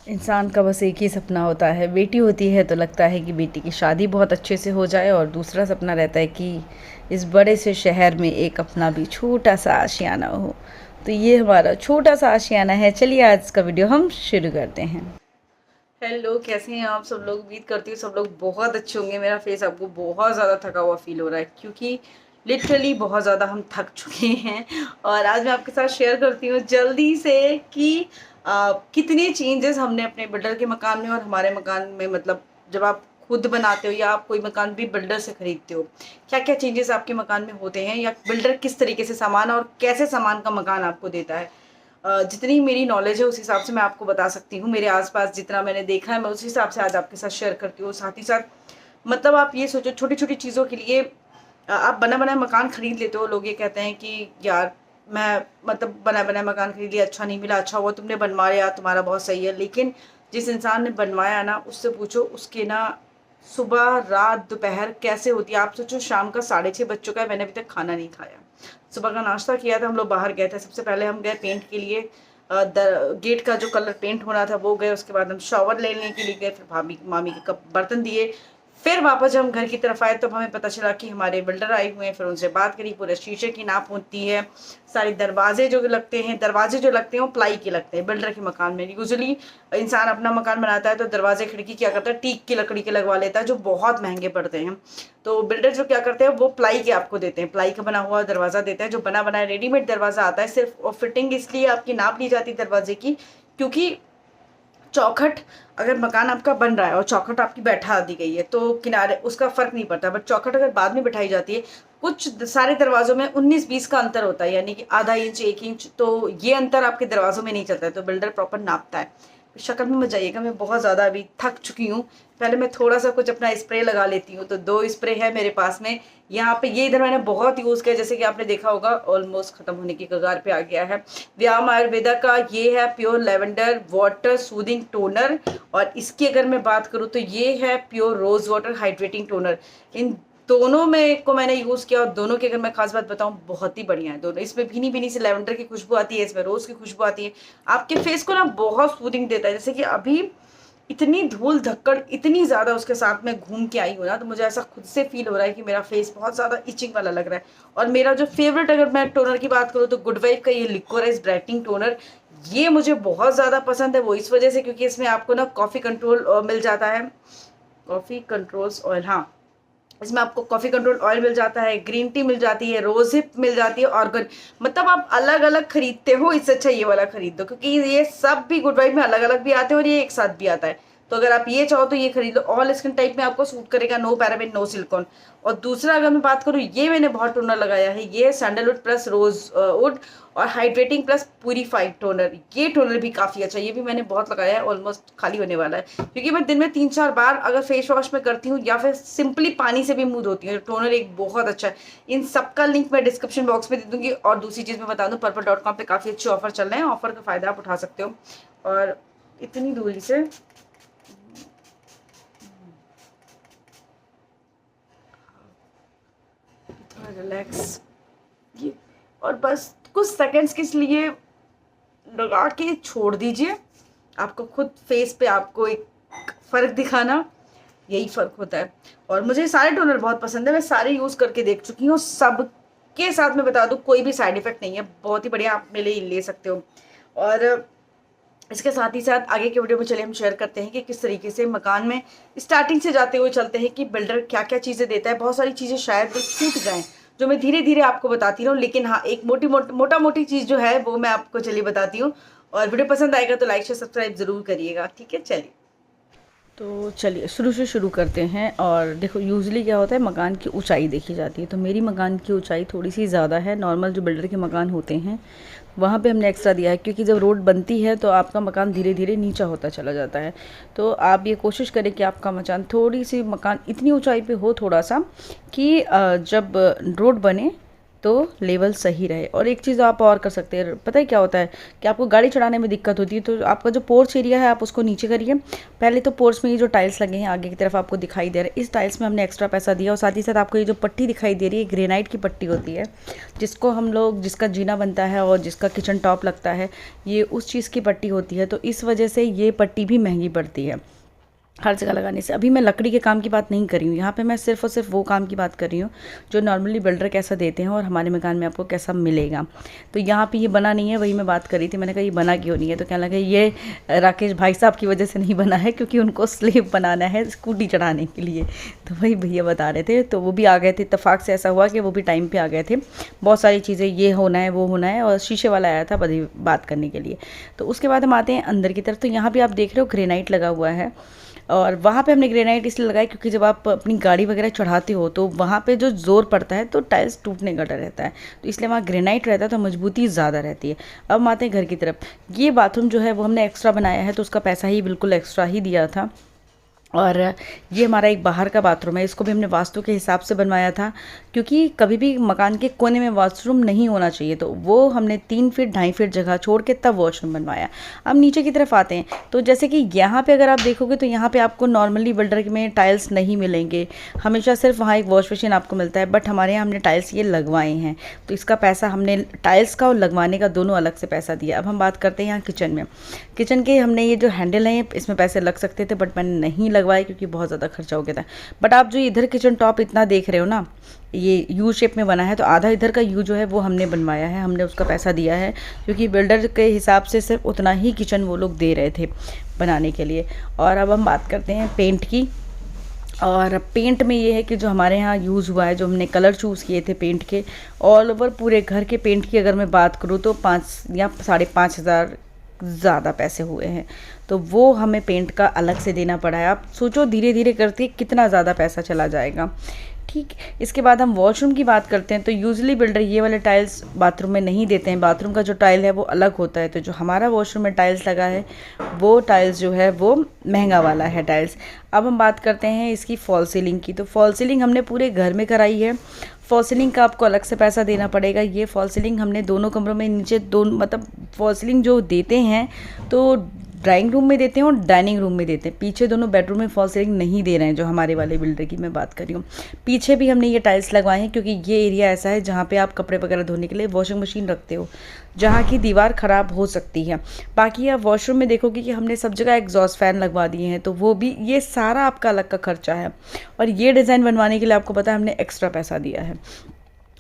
इंसान का बस एक ही सपना होता है, बेटी होती है तो लगता है कि बेटी की शादी बहुत अच्छे से हो जाए, और दूसरा सपना रहता है कि इस बड़े से शहर में एक अपना भी छोटा सा आशियाना हो। तो ये हमारा छोटा सा आशियाना है। चलिए आज का वीडियो हम शुरू करते हैं। हेलो, कैसे हैं आप सब लोग? उम्मीद करती हूँ सब लोग बहुत अच्छे होंगे। मेरा फेस आपको बहुत ज़्यादा थका हुआ फील हो रहा है, क्योंकि लिटरली बहुत ज़्यादा हम थक चुके हैं। और आज मैं आपके साथ शेयर करती हूँ जल्दी से कि कितने चेंजेस हमने अपने बिल्डर के मकान में और हमारे मकान में, मतलब जब आप खुद बनाते हो या आप कोई मकान भी बिल्डर से खरीदते हो, क्या क्या चेंजेस आपके मकान में होते हैं, या बिल्डर किस तरीके से सामान और कैसे सामान का मकान आपको देता है। जितनी मेरी नॉलेज है उस हिसाब से मैं आपको बता सकती हूँ। मेरे आसपास जितना मैंने देखा है मैं उस हिसाब से आज आपके साथ शेयर करती हूँ। साथ ही साथ मतलब आप ये सोचो, छोटी छोटी चीज़ों के लिए आप बना बनाया मकान खरीद लेते हो। लोग ये कहते हैं कि यार मैं मतलब बना बनाया मकान खरीद लिया, अच्छा नहीं मिला, अच्छा हुआ तुमने बनवाया, तुम्हारा बहुत सही है। लेकिन जिस इंसान ने बनवाया ना, उससे पूछो उसके ना सुबह रात दोपहर कैसे होती है। आप सोचो शाम का 6:30 बज चुका है, मैंने अभी तक खाना नहीं खाया। सुबह का नाश्ता किया था, हम लोग बाहर गए थे। सबसे पहले हम गए पेंट के लिए, गेट का जो कलर पेंट होना था वो गए। उसके बाद हम शॉवर लेने के लिए गए, फिर भाभी मामी के कप बर्तन दिए। फिर वापस जब हम घर की तरफ आए तब हमें पता चला कि हमारे बिल्डर आए हुए हैं। फिर उनसे बात करी, पूरे शीशे की नाप होती है, सारे दरवाजे जो लगते हैं वो प्लाई के लगते हैं बिल्डर के मकान में। यूजुअली इंसान अपना मकान बनाता है तो दरवाजे खिड़की क्या करता है, टीक की लकड़ी के लगवा लेता है, जो बहुत महंगे पड़ते हैं। तो बिल्डर जो क्या करते हैं वो प्लाई के आपको देते हैं, प्लाई का बना हुआ दरवाजा देता है, जो बना बनाया रेडीमेड दरवाजा आता है सिर्फ। और फिटिंग इसलिए आपकी नाप ली जाती है दरवाजे की, क्योंकि चौखट, अगर मकान आपका बन रहा है और चौखट आपकी बैठा दी गई है तो किनारे उसका फर्क नहीं पड़ता। बट चौखट अगर बाद में बैठाई जाती है, कुछ सारे दरवाजों में 19-20 का अंतर होता है, यानी कि आधा इंच 1 इंच, तो ये अंतर आपके दरवाजों में नहीं चलता है, तो बिल्डर प्रॉपर नापता है। शक्ल में मत जाइएगा, मैं बहुत ज़्यादा अभी थक चुकी हूँ। पहले मैं थोड़ा सा कुछ अपना स्प्रे लगा लेती हूँ, तो 2 स्प्रे है मेरे पास में। यहाँ पे ये इधर मैंने बहुत यूज़ किया, जैसे कि आपने देखा होगा ऑलमोस्ट ख़त्म होने की कगार पे आ गया है। व्यायाम आयुर्वेदा का ये है pure lavender water soothing toner, और इसकी अगर मैं बात करूँ तो ये है pure rose water hydrating toner. इन दोनों में को मैंने यूज़ किया, और दोनों की अगर मैं खास बात बताऊं बहुत ही बढ़िया है दोनों। इसमें भीनी भीनी से लेवेंडर की खुशबू आती है, इसमें रोज़ की खुशबू आती है। आपके फेस को ना बहुत सूदिंग देता है। जैसे कि अभी इतनी धूल धक्कड़ इतनी ज़्यादा उसके साथ में घूम के आई हूँ ना, तो मुझे ऐसा खुद से फील हो रहा है कि मेरा फेस बहुत ज़्यादा इचिंग वाला लग रहा है। और मेरा जो फेवरेट अगर मैं टोनर की बात करूँ तो गुड वाइफ का ये लिक्विराइज ब्राइटनिंग टोनर, ये मुझे बहुत ज़्यादा पसंद है। वो इस वजह से क्योंकि इसमें आपको ना कॉफ़ी कंट्रोल मिल जाता है, कॉफ़ी कंट्रोल्स ऑयल, हाँ, इसमें आपको कॉफ़ी कंट्रोल ऑयल मिल जाता है, ग्रीन टी मिल जाती है, रोज हिप मिल जाती है, ऑर्गन। मतलब आप अलग अलग खरीदते हो, इससे अच्छा ये वाला खरीद दो, क्योंकि ये सब भी गुड वाइफ में अलग अलग भी आते हैं और ये एक साथ भी आता है। तो अगर आप ये चाहो तो ये खरीद लो, ऑल स्किन टाइप में आपको सूट करेगा, नो पैराबेन नो सिलिकॉन। और दूसरा अगर मैं बात करूँ, ये मैंने बहुत टोनर लगाया है, ये सैंडलवुड प्लस रोज वुड और हाइड्रेटिंग प्लस प्यूरीफाइड टोनर। ये टोनर भी काफ़ी अच्छा है, ये भी मैंने बहुत लगाया है, ऑलमोस्ट खाली होने वाला है, क्योंकि मैं दिन में 3-4 बार अगर फेस वॉश में करती हूँ या फिर सिंपली पानी से भी मुंह धोती हूँ। टोनर एक बहुत अच्छा है। इन सबका लिंक मैं डिस्क्रिप्शन बॉक्स में दे दूंगी। और दूसरी चीज़ मैं बता दूँ, पर्पल.com पे काफ़ी अच्छे ऑफर चल रहे हैं, ऑफर का फ़ायदा आप उठा सकते हो। और इतनी दूरी से रिलैक्स, ये, और बस कुछ सेकंड्स के लिए लगा के छोड़ दीजिए। आपको खुद फेस पे आपको एक फ़र्क दिखाना, यही फ़र्क होता है। और मुझे सारे टोनर बहुत पसंद है, मैं सारे यूज़ करके देख चुकी हूँ। सबके साथ मैं बता दूँ कोई भी साइड इफ़ेक्ट नहीं है, बहुत ही बढ़िया, आप मेरे लिए ले सकते हो। और इसके साथ ही साथ आगे के वीडियो में चलिए हम शेयर करते हैं कि किस तरीके से मकान में स्टार्टिंग से जाते हुए चलते हैं कि बिल्डर क्या क्या चीज़ें देता है। बहुत सारी चीज़ें शायद छूट जाएँ, जो मैं धीरे धीरे आपको बताती रहूँ, लेकिन हाँ, एक मोटा मोटी चीज़ जो है वो मैं आपको चलिए बताती हूँ। और वीडियो पसंद आएगा तो लाइक शेयर सब्सक्राइब ज़रूर करिएगा, ठीक है। चलिए, तो चलिए शुरू से शुरू करते हैं। और देखो यूजुअली क्या होता है, मकान की ऊंचाई देखी जाती है, तो मेरी मकान की ऊंचाई थोड़ी सी ज़्यादा है। नॉर्मल जो बिल्डर के मकान होते हैं वहाँ पे हमने एक्स्ट्रा दिया है, क्योंकि जब रोड बनती है तो आपका मकान धीरे धीरे नीचा होता चला जाता है। तो आप ये कोशिश करें कि आपका मकान इतनी ऊंचाई पे हो थोड़ा सा, कि जब रोड बने तो लेवल सही रहे। और एक चीज़ आप और कर सकते हैं, पता है क्या होता है कि आपको गाड़ी चढ़ाने में दिक्कत होती है, तो आपका जो पोर्च एरिया है आप उसको नीचे करिए। पहले तो पोर्च में ये जो टाइल्स लगे हैं आगे की तरफ आपको दिखाई दे रहा है, इस टाइल्स में हमने एक्स्ट्रा पैसा दिया। और साथ ही साथ आपको ये जो पट्टी दिखाई दे रही है ग्रेनाइट की पट्टी होती है, जिसको हम लोग, जिसका जीना बनता है और जिसका किचन टॉप लगता है, ये उस चीज़ की पट्टी होती है। तो इस वजह से ये पट्टी भी महंगी पड़ती है हर जगह लगाने से। अभी मैं लकड़ी के काम की बात नहीं कर रही हूँ, यहाँ पे मैं सिर्फ और सिर्फ वो काम की बात कर रही हूँ जो नॉर्मली बिल्डर कैसा देते हैं और हमारे मकान में आपको कैसा मिलेगा। तो यहाँ पे ये बना नहीं है, वही मैं बात कर रही थी। मैंने कहा ये बना क्यों नहीं है, तो कहने लगा ये राकेश भाई साहब की वजह से नहीं बना है, क्योंकि उनको स्लेब बनाना है स्कूटी चढ़ाने के लिए। तो वही भैया बता रहे थे, तो वो भी आ गए थे। इत्तेफाक से ऐसा हुआ कि वो भी टाइम पर आ गए थे। बहुत सारी चीज़ें, ये होना है वो होना है, और शीशे वाला आया था बड़ी बात करने के लिए। तो उसके बाद हम आते हैं अंदर की तरफ। तो यहाँ पर आप देख रहे हो ग्रेनाइट लगा हुआ है, और वहाँ पे हमने ग्रेनाइट इसलिए लगाया क्योंकि जब आप अपनी गाड़ी वगैरह चढ़ाते हो तो वहाँ पे जो ज़ोर पड़ता है तो टाइल्स टूटने का डर रहता है, तो इसलिए वहाँ ग्रेनाइट रहता है तो मजबूती ज़्यादा रहती है। अब हम आते हैं घर की तरफ। ये बाथरूम जो है वो हमने एक्स्ट्रा बनाया है, तो उसका पैसा ही बिल्कुल एक्स्ट्रा ही दिया था। और ये हमारा एक बाहर का बाथरूम है, इसको भी हमने वास्तु के हिसाब से बनवाया था, क्योंकि कभी भी मकान के कोने में वॉशरूम नहीं होना चाहिए, तो वो हमने 3 फीट 2.5 फीट जगह छोड़ के तब वॉशरूम बनवाया। अब नीचे की तरफ आते हैं, तो जैसे कि यहाँ पे अगर आप देखोगे तो यहाँ पे आपको नॉर्मली बिल्डर में टाइल्स नहीं मिलेंगे, हमेशा सिर्फ वहाँ एक वॉश मशीन आपको मिलता है। बट हमारे यहाँ हमने टाइल्स ये लगवाए हैं, तो इसका पैसा हमने टाइल्स का और लगवाने का दोनों अलग से पैसा दिया। अब हम बात करते हैं यहाँ किचन में। किचन के हमने ये जो हैंडल हैं इसमें पैसे लग सकते थे, बट मैंने नहीं लगवाए क्योंकि बहुत ज़्यादा खर्चा हो गया था। बट आप जो इधर किचन टॉप इतना देख रहे हो ना, ये यू शेप में बना है, तो आधा इधर का यू जो है वो हमने बनवाया है, हमने उसका पैसा दिया है, क्योंकि बिल्डर के हिसाब से सिर्फ उतना ही किचन वो लोग दे रहे थे बनाने के लिए। और अब हम बात करते हैं पेंट की। और पेंट में ये है कि जो हमारे यहाँ यूज़ हुआ है, जो हमने कलर चूज़ किए थे पेंट के, ऑल ओवर पूरे घर के पेंट की अगर मैं बात करूँ तो 5 या 5.5 हज़ार ज़्यादा पैसे हुए हैं। तो वो हमें पेंट का अलग से देना पड़ा है। आप सोचो धीरे धीरे करते कितना ज़्यादा पैसा चला जाएगा। ठीक, इसके बाद हम वॉशरूम की बात करते हैं। तो यूजुअली बिल्डर ये वाले टाइल्स बाथरूम में नहीं देते हैं, बाथरूम का जो टाइल है वो अलग होता है। तो जो हमारा वॉशरूम में टाइल्स लगा है वो टाइल्स जो है वो महंगा वाला है टाइल्स। अब हम बात करते हैं इसकी फॉल सीलिंग की। तो फॉल सीलिंग हमने पूरे घर में कराई है। फॉल सीलिंग का आपको अलग से पैसा देना पड़ेगा। ये फॉल सीलिंग हमने दोनों कमरों में नीचे दोनों, मतलब फॉल सीलिंग जो देते हैं तो ड्राइंग रूम में देते हैं और डाइनिंग रूम में देते हैं। पीछे दोनों बेडरूम में फॉल सीलिंग नहीं दे रहे हैं, जो हमारे वाले बिल्डर की मैं बात कर रही हूँ। पीछे भी हमने ये टाइल्स लगवाए हैं, क्योंकि ये एरिया ऐसा है जहाँ पे आप कपड़े वगैरह धोने के लिए वॉशिंग मशीन रखते हो, जहाँ की दीवार ख़राब हो सकती है। बाकी आप वॉशरूम में देखोगे कि हमने सब जगह एग्जॉस्ट फैन लगवा दिए हैं, तो वो भी, ये सारा आपका अलग का खर्चा है। और ये डिज़ाइन बनवाने के लिए आपको पता है हमने एक्स्ट्रा पैसा दिया है।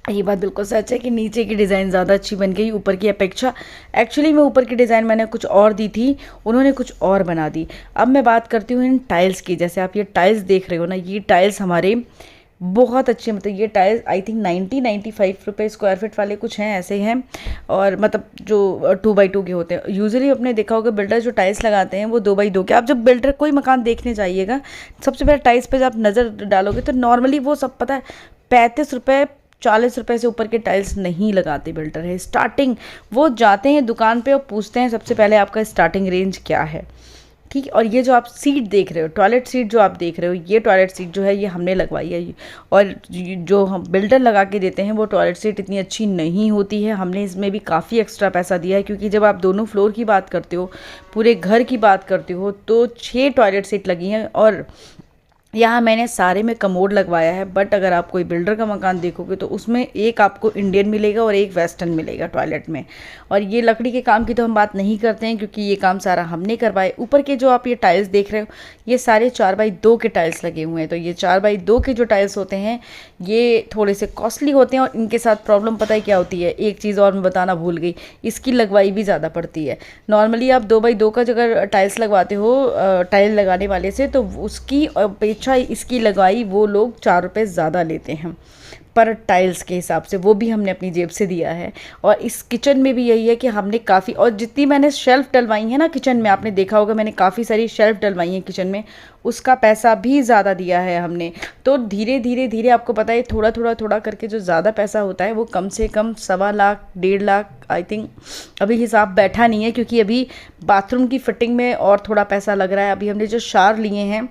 ये बात बिल्कुल सच है कि नीचे की डिज़ाइन ज़्यादा अच्छी बन गई ऊपर की अपेक्षा। एक्चुअली में ऊपर की डिज़ाइन मैंने कुछ और दी थी, उन्होंने कुछ और बना दी। अब मैं बात करती हूँ इन टाइल्स की। जैसे आप ये टाइल्स देख रहे हो ना, ये टाइल्स हमारे बहुत अच्छे, मतलब ये टाइल्स आई थिंक 90-95 रुपये स्क्वायर फीट वाले कुछ हैं, ऐसे हैं। और मतलब जो 2x2 के होते हैं। यूजुअली आपने देखा होगा बिल्डर जो टाइल्स लगाते हैं वो 2x2 के। आप जब बिल्डर कोई मकान देखने जाइएगा, सबसे पहले टाइल्स पे जब आप नज़र डालोगे तो नॉर्मली वो सब पता है 35 रुपये 40 रुपये से ऊपर के टाइल्स नहीं लगाते बिल्डर है। स्टार्टिंग वो जाते हैं दुकान पे और पूछते हैं सबसे पहले आपका स्टार्टिंग रेंज क्या है। ठीक, और ये जो आप सीट देख रहे हो, टॉयलेट सीट जो आप देख रहे हो, ये टॉयलेट सीट जो है ये हमने लगवाई है। और जो हम बिल्डर लगा के देते हैं वो टॉयलेट सीट इतनी अच्छी नहीं होती है। हमने इसमें भी काफ़ी एक्स्ट्रा पैसा दिया है, क्योंकि जब आप दोनों फ्लोर की बात करते हो, पूरे घर की बात करते हो, तो 6 टॉयलेट सीट लगी हैं। और यहाँ मैंने सारे में कमोड लगवाया है। बट अगर आप कोई बिल्डर का मकान देखोगे तो उसमें एक आपको इंडियन मिलेगा और एक वेस्टर्न मिलेगा टॉयलेट में। और ये लकड़ी के काम की तो हम बात नहीं करते हैं, क्योंकि ये काम सारा हमने करवाए। ऊपर के जो आप ये टाइल्स देख रहे हो, ये सारे 4x2 के टाइल्स लगे हुए हैं। तो ये 4x2 के जो टाइल्स होते हैं ये थोड़े से कॉस्टली होते हैं, और इनके साथ प्रॉब्लम पता है क्या होती है। एक चीज़ और मैं बताना भूल गई, इसकी लगवाई भी ज़्यादा पड़ती है। नॉर्मली आप 2x2 का अगर टाइल्स लगवाते हो टाइल लगाने वाले से, तो उसकी अपेक्षा इसकी लगवाई वो लोग 4 रुपये ज़्यादा लेते हैं पर टाइल्स के हिसाब से, वो भी हमने अपनी जेब से दिया है। और इस किचन में भी यही है कि हमने काफ़ी, और जितनी मैंने शेल्फ़ डलवाई है ना किचन में, आपने देखा होगा मैंने काफ़ी सारी शेल्फ़ डलवाई हैं किचन में, उसका पैसा भी ज़्यादा दिया है हमने। तो धीरे धीरे धीरे आपको पता है थोड़ा थोड़ा थोड़ा करके जो ज़्यादा पैसा होता है वो कम से कम 1.25 लाख 1.5 लाख आई थिंक, अभी हिसाब बैठा नहीं है, क्योंकि अभी बाथरूम की फिटिंग में और थोड़ा पैसा लग रहा है। अभी हमने जो शावर लिए हैं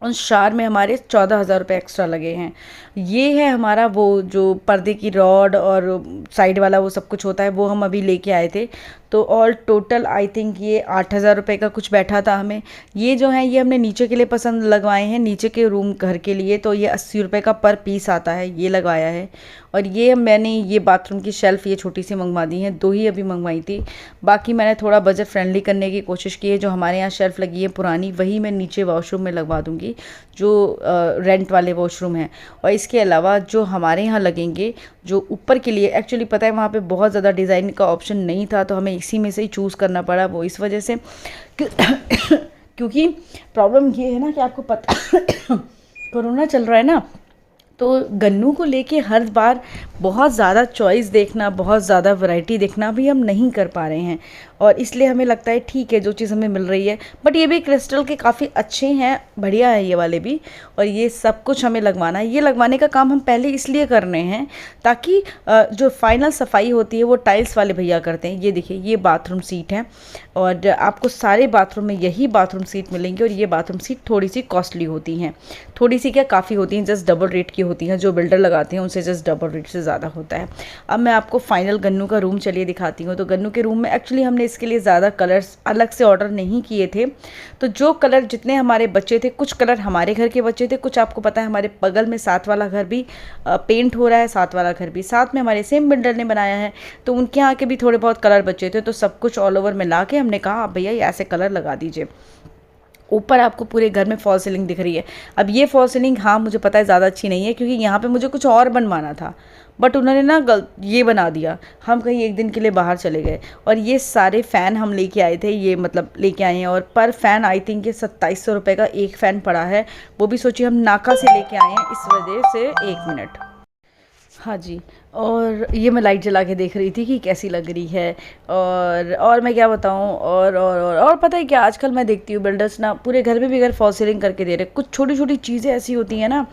उस शार में हमारे 14,000 रुपये एक्स्ट्रा लगे हैं। ये है हमारा वो जो पर्दे की रॉड और साइड वाला वो सब कुछ होता है, वो हम अभी लेके आए थे। तो ऑल टोटल आई थिंक ये 8,000 रुपये का कुछ बैठा था हमें। ये जो है ये हमने नीचे के लिए पसंद लगवाए हैं, नीचे के रूम घर के लिए, तो ये 80 रुपये का पर पीस आता है, ये लगवाया है। और ये मैंने ये बाथरूम की शेल्फ़ ये छोटी सी मंगवा दी हैं, 2 ही अभी मंगवाई थी। बाकी मैंने थोड़ा बजट फ्रेंडली करने की कोशिश की है। जो हमारे यहाँ शेल्फ़ लगी है पुरानी, वही मैं नीचे वॉशरूम में लगवा दूँगी, जो रेंट वाले वॉशरूम हैं। और इसके अलावा जो हमारे यहाँ लगेंगे, जो ऊपर के लिए, एक्चुअली पता है वहाँ पे बहुत ज़्यादा डिज़ाइन का ऑप्शन नहीं था, तो हमें इसी में से ही चूज़ करना पड़ा। वो इस वजह से क्योंकि प्रॉब्लम ये है ना कि आपको पता कोरोना चल रहा है ना, तो गन्नू को लेके हर बार बहुत ज़्यादा चॉइस देखना, बहुत ज़्यादा वैरायटी देखना भी हम नहीं कर पा रहे हैं। और इसलिए हमें लगता है ठीक है जो चीज़ हमें मिल रही है, बट ये भी क्रिस्टल के काफ़ी अच्छे हैं, बढ़िया है ये वाले भी। और ये सब कुछ हमें लगवाना है। ये लगवाने का काम हम पहले इसलिए कर रहे हैं ताकि जो फाइनल सफाई होती है वो टाइल्स वाले भैया करते हैं। ये देखिए, ये बाथरूम सीट है और आपको सारे बाथरूम में यही बाथरूम सीट मिलेंगी। और ये बाथरूम सीट थोड़ी सी कॉस्टली होती हैं, थोड़ी सी क्या काफ़ी होती हैं, जस्ट डबल रेट की होती हैं। जो बिल्डर लगाते हैं उनसे जस्ट डबल रेट से ज़्यादा होता है। अब मैं आपको फाइनल गन्नू का रूम चलिए दिखाती हूँ। तो गन्नू के रूम में एक्चुअली हमने इसके लिए ज़्यादा कलर्स अलग से ऑर्डर नहीं किए थे। तो जो कलर जितने हमारे बच्चे थे, कुछ कलर हमारे घर के बच्चे थे, कुछ आपको पता है हमारे बगल में साथ वाला घर भी पेंट हो रहा है, साथ वाला घर भी साथ में हमारे सेम बिल्डर ने बनाया है, तो उनके यहाँ के भी थोड़े बहुत कलर बचे थे। तो सब कुछ ऑल ओवर मिला के हमने कहा आप भैया ये ऐसे कलर लगा दीजिए। ऊपर आपको पूरे घर में फॉल सीलिंग दिख रही है। अब ये फॉल सीलिंग, हाँ मुझे पता है ज़्यादा अच्छी नहीं है, क्योंकि यहाँ पे मुझे कुछ और बनवाना था, बट उन्होंने ना ये बना दिया। हम कहीं एक दिन के लिए बाहर चले गए और ये सारे फ़ैन हम लेके आए थे, ये मतलब लेके आए हैं। और पर फ़ैन आई थिंक ये 2700 रुपये का एक फ़ैन पड़ा है। वो भी सोचिए हम नाका से लेके आए हैं, इस वजह से 1 मिनट। हाँ जी, और ये मैं लाइट जला के देख रही थी कि कैसी लग रही है। और मैं क्या बताऊँ, और पता है क्या, आजकल मैं देखती हूँ बिल्डर्स ना पूरे घर में भी अगर फॉल सीलिंग करके दे रहे। कुछ छोटी छोटी चीज़ें ऐसी होती हैं ना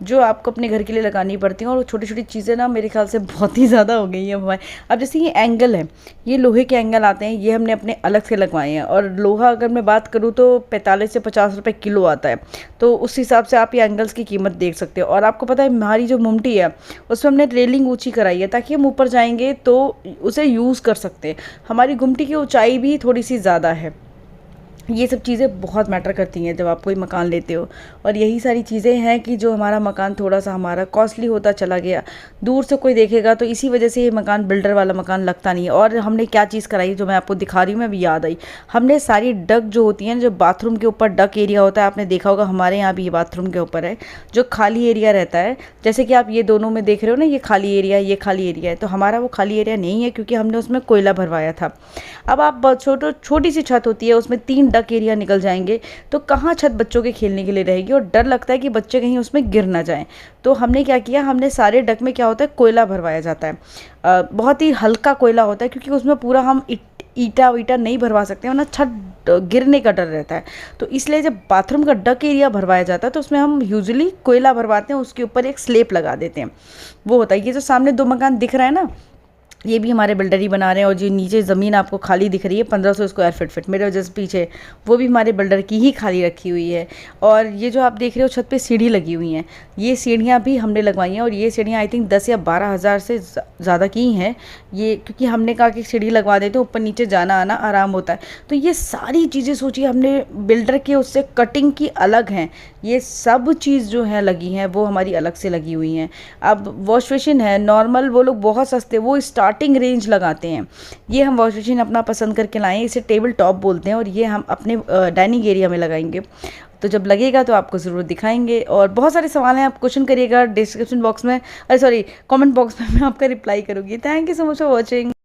जो आपको अपने घर के लिए लगानी पड़ती हैं, और वो छोटी छोटी चीज़ें ना मेरे ख्याल से बहुत ही ज़्यादा हो गई हैं हमारे। अब जैसे ये एंगल है, ये लोहे के एंगल आते हैं, ये हमने अपने अलग से लगवाए हैं। और लोहा अगर मैं बात करूँ तो 45 से 50 रुपये किलो आता है, तो उस हिसाब से आप ये एंगल्स की कीमत देख सकते हो। और आपको पता है हमारी जो मुमटी है उसमें हमने रेलिंग ऊँची कराई है, ताकि हम ऊपर जाएंगे तो उसे यूज़ कर सकते हैं। हमारी गुमटी की ऊंचाई भी थोड़ी सी ज़्यादा है। ये सब चीज़ें बहुत मैटर करती हैं जब आप कोई मकान लेते हो। और यही सारी चीज़ें हैं कि जो हमारा मकान थोड़ा सा हमारा कॉस्टली होता चला गया। दूर से कोई देखेगा तो इसी वजह से ये मकान बिल्डर वाला मकान लगता नहीं है। और हमने क्या चीज़ कराई जो मैं आपको दिखा रही हूँ, मैं अभी याद आई। हमने सारी डक जो होती हैं, जो बाथरूम के ऊपर डक एरिया होता है, आपने देखा होगा हमारे यहाँ भी ये बाथरूम के ऊपर है, जो खाली एरिया रहता है। जैसे कि आप ये दोनों में देख रहे हो ना, ये खाली एरिया है, ये खाली एरिया है, तो हमारा वो खाली एरिया नहीं है, क्योंकि हमने उसमें कोयला भरवाया था। अब आप छोटी सी छत होती है, उसमें 3 डक एरिया निकल जाएंगे, तो कहाँ छत बच्चों के खेलने के लिए रहेगी। और डर लगता है कि बच्चे कहीं उसमें गिर ना जाएं। तो हमने क्या किया, हमने सारे डक में क्या होता है, कोयला भरवाया जाता है। बहुत ही हल्का कोयला होता है, क्योंकि उसमें पूरा हम ईटा वीटा नहीं भरवा सकते, वरना छत गिरने का डर रहता है। तो इसलिए जब बाथरूम का डक एरिया भरवाया जाता है तो उसमें हम यूजुअली कोयला भरवाते हैं, उसके ऊपर एक स्लेब लगा देते हैं। वो होता है, ये जो सामने 2 मकान दिख रहा है ना, ये भी हमारे बिल्डर ही बना रहे हैं। और जो नीचे ज़मीन आपको खाली दिख रही है 1500 स्क्वायर फीट मेरे वजह से पीछे, वो भी हमारे बिल्डर की ही खाली रखी हुई है। और ये जो आप देख रहे हो छत पे सीढ़ी लगी हुई हैं, ये सीढ़ियाँ भी हमने लगवाई हैं। और ये सीढ़ियाँ आई थिंक 10 या 12 हज़ार से ज़्यादा की हैं ये, क्योंकि हमने कहा कि सीढ़ी लगवा देते, ऊपर नीचे जाना आना आराम होता है। तो ये सारी चीज़ें सोचिए हमने बिल्डर के उससे कटिंग की अलग हैं, ये सब चीज़ जो है लगी हैं वो हमारी अलग से लगी हुई हैं। अब वॉश बेसिन है नॉर्मल, वो लोग बहुत सस्ते, वो स्टार्टिंग रेंज लगाते हैं। ये हम वॉश बेसिन अपना पसंद करके लाएँ, इसे टेबल टॉप बोलते हैं। और ये हम अपने डाइनिंग एरिया में लगाएंगे, तो जब लगेगा तो आपको ज़रूर दिखाएंगे। और बहुत सारे सवाल हैं, आप क्वेश्चन करिएगा डिस्क्रिप्शन बॉक्स में, कमेंट बॉक्स में मैं आपका रिप्लाई करूँगी। Thank you so much for watching.